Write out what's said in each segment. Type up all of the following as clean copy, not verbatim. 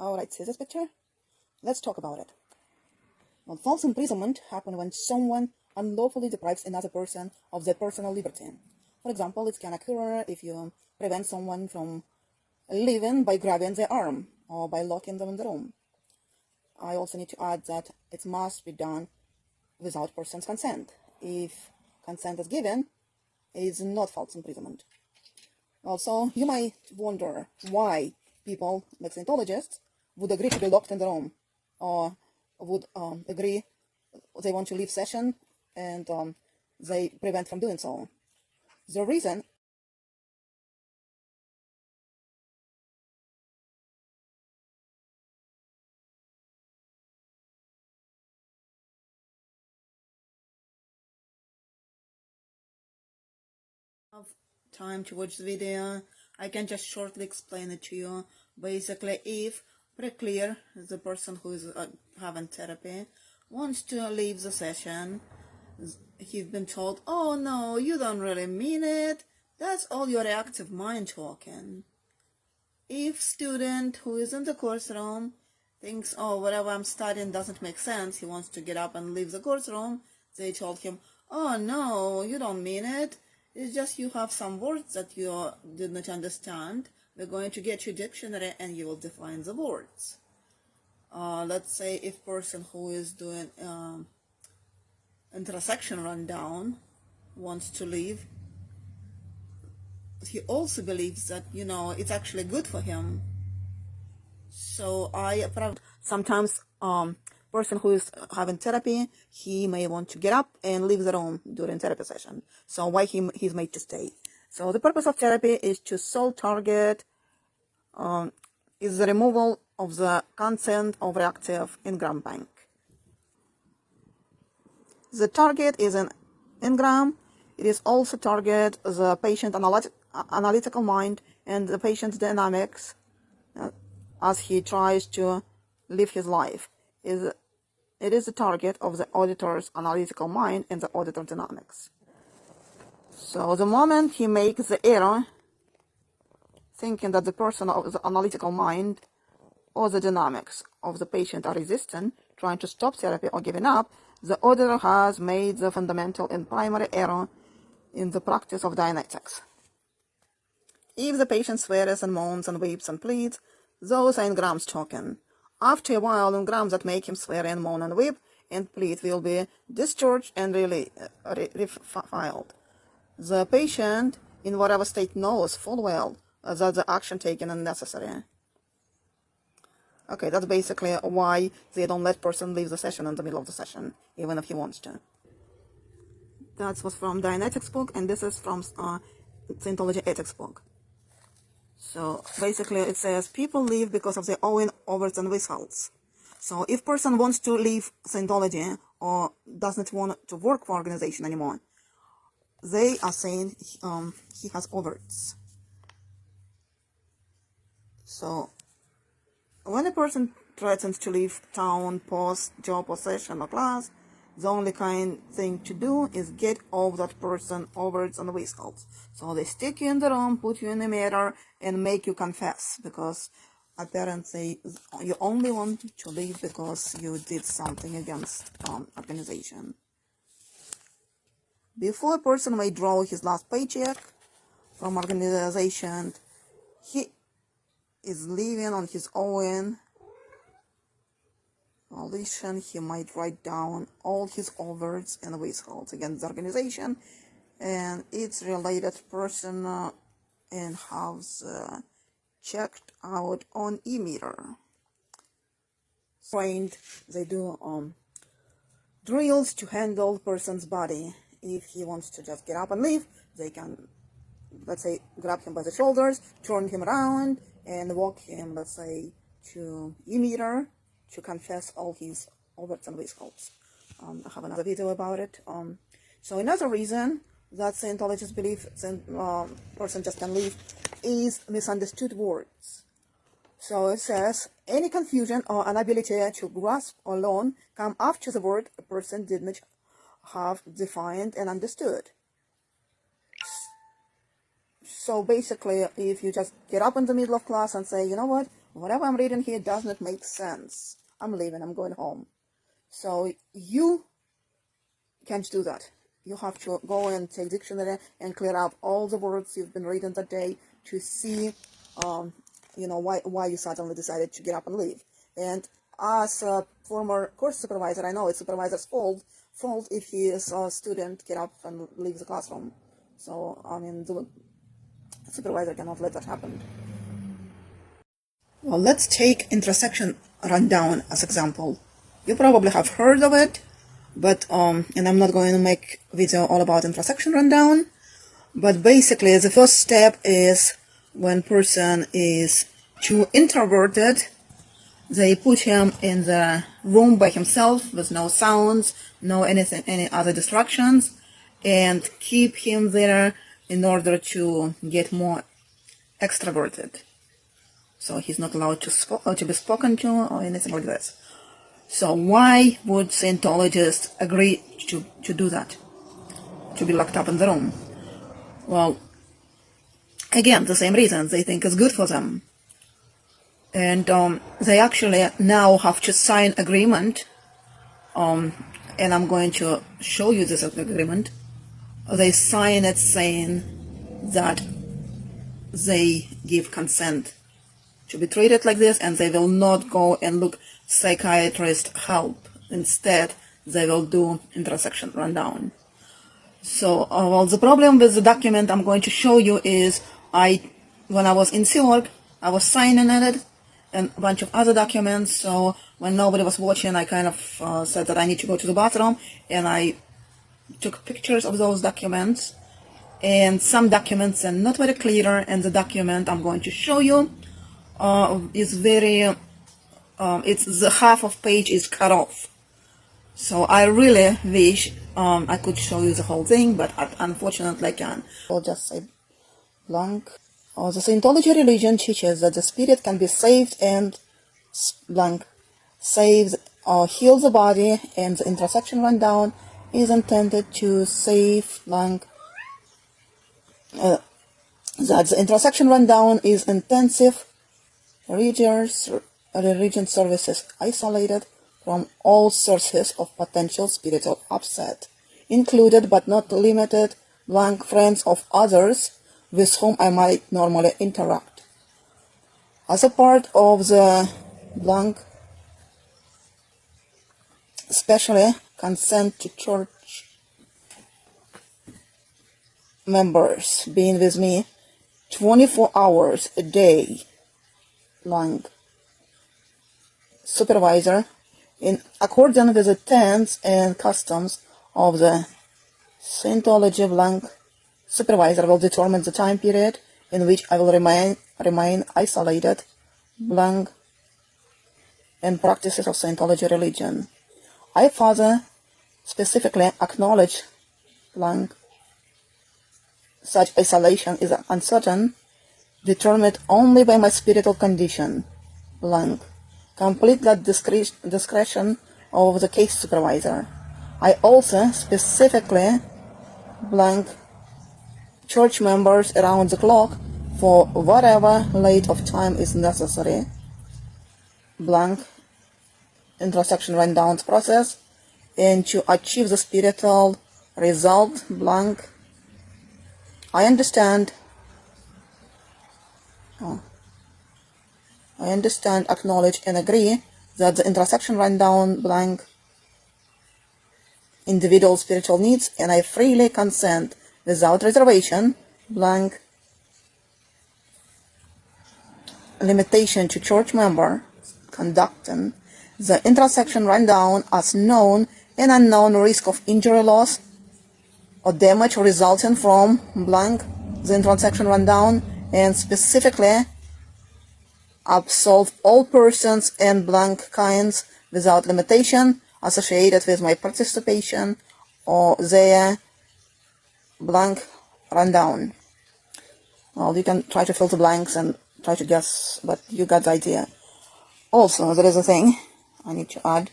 Alright, see this picture? Let's talk about it. Well, false imprisonment happens when someone unlawfully deprives another person of their personal liberty. For example, it can occur if you prevent someone from leaving by grabbing their arm or by locking them in the room. I also need to add that it must be done without person's consent. If consent is given, it is not false imprisonment. Also, you might wonder why people like Scientologists would agree to be locked in the room, or would agree they want to leave session and they prevent from doing so. The reason have time to watch the video, I can just shortly explain it to you. Basically, if pretty clear the person who is having therapy wants to leave the session, he's been told, oh no, you don't really mean it, that's all your reactive mind talking. If student who is in the course room thinks, oh, whatever I'm studying doesn't make sense, he wants to get up and leave the course room, they told him, oh no, you don't mean it, it's just you have some words that you did not understand. We're going to get you a dictionary and you will define the words. Let's say if person who is doing intersection rundown wants to leave, he also believes that, it's actually good for him. So sometimes person who is having therapy, he may want to get up and leave the room during therapy session. So why he's made to stay. So the purpose of therapy is to sole target is the removal of the content of reactive engram bank. The target is an engram. It is also target the patient analytical mind and the patient's dynamics as he tries to live his life. It is the target of the auditor's analytical mind and the auditor dynamics. So the moment he makes the error, thinking that the person of the analytical mind or the dynamics of the patient are resistant, trying to stop therapy or giving up, the auditor has made the fundamental and primary error in the practice of Dianetics. If the patient swears and moans and weeps and pleads, those are engrams talking. After a while, engrams that make him swear and moan and weep and plead will be discharged and refiled. The patient, in whatever state, knows full well that the action taken is necessary. Okay, that's basically why they don't let person leave the session in the middle of the session, even if he wants to. That was from Dianetics book, and this is from Scientology Ethics book. So basically it says people leave because of their own overs and withholds. So if person wants to leave Scientology or doesn't want to work for organization anymore, they are saying he has overts. So when a person threatens to leave town, post, job, or session, or class, the only thing to do is get off that person overts and withholds. So they stick you in the room, put you in the mirror, and make you confess, because apparently you only want to leave because you did something against organization. Before a person may draw his last paycheck from organization, he is living on his own volition. He might write down all his overts and withholds against the organization and its related person and have checked out on e-meter. Trained, they do drills to handle person's body. If he wants to just get up and leave, they can, let's say, grab him by the shoulders, turn him around, and walk him, let's say, to e-meter to confess all his overts and withholds. I have another video about it. So another reason that Scientologists believe person just can leave is misunderstood words. So it says, any confusion or inability to grasp or learn come after the word a person did not have defined and understood. So basically, if you just get up in the middle of class and say, you know what, whatever I'm reading here does not make sense, I'm leaving, I'm going home. So you can't do that. You have to go and take dictionary and clear up all the words you've been reading that day to see, why you suddenly decided to get up and leave. And as a former course supervisor, I know it's supervisor's fault if his student get up and leave the classroom. So, the supervisor cannot let that happen. Well, let's take intersection rundown as example. You probably have heard of it, but and I'm not going to make a video all about intersection rundown, but basically the first step is when person is too introverted, they put him in the room by himself with no sounds, no any other distractions, and keep him there in order to get more extroverted. So he's not allowed to be spoken to or anything like this. So why would Scientologists agree to do that? To be locked up in the room? Well, again, the same reason. They think it's good for them. And they actually now have to sign agreement. And I'm going to show you this agreement. They sign it saying that they give consent to be treated like this, and they will not go and look psychiatrist help. Instead, they will do intersection rundown. So, the problem with the document I'm going to show you is when I was in Seoul, I was signing it and a bunch of other documents. So when nobody was watching, I kind of said that I need to go to the bathroom, and I took pictures of those documents. And some documents are not very clear, and the document I'm going to show you is very, it's the half of page is cut off. So I really wish I could show you the whole thing, but unfortunately I can't. I'll just say blank. The Scientology religion teaches that the spirit can be saved and blank, saves or heals the body, and the intersection rundown is intended to save blank. That the intersection rundown is intensive religion services isolated from all sources of potential spiritual upset, included but not limited blank friends of others with whom I might normally interact. As a part of the blank, especially consent to church members being with me 24 hours a day, blank, supervisor, in accordance with the tenets and customs of the Scientology, blank, supervisor will determine the time period in which I will remain isolated, blank, and practices of Scientology religion. I further specifically acknowledge, blank, such isolation is uncertain, determined only by my spiritual condition, blank, complete that discretion of the case supervisor. I also specifically, blank, church members around the clock for whatever length of time is necessary, blank, intersection rundown process, and to achieve the spiritual result, blank. I understand, acknowledge, and agree that the intersection rundown, blank, individual spiritual needs, and I freely consent without reservation, blank, limitation to church member conducting the intersection rundown as known and unknown risk of injury, loss, or damage resulting from, blank, the intersection rundown, and specifically absolve all persons and blank kinds without limitation associated with my participation or their blank rundown. Well, you can try to fill the blanks and try to guess, but you got the idea. Also, there is a thing I need to add.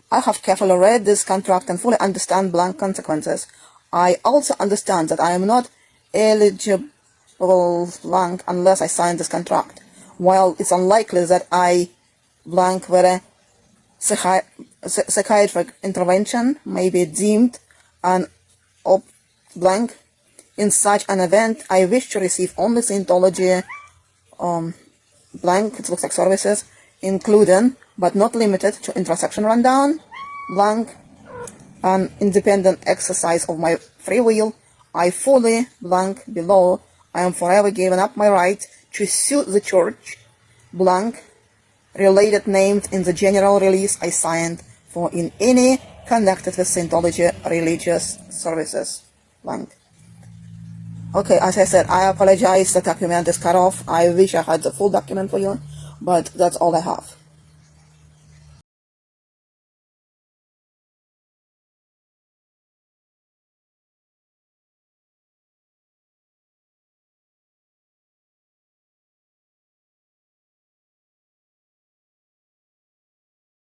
I have carefully read this contract and fully understand blank consequences. I also understand that I am not eligible will blank unless I sign this contract. While it's unlikely that I blank where psychiatric intervention may be deemed an op blank. In such an event, I wish to receive only Scientology blank, it looks like services, including but not limited to introsection rundown, blank, an independent exercise of my free will. I fully blank below. I am forever giving up my right to sue the church, blank, related named in the general release I signed for in any connected with Scientology religious services, blank. Okay, as I said, I apologize, the document is cut off. I wish I had the full document for you, but that's all I have.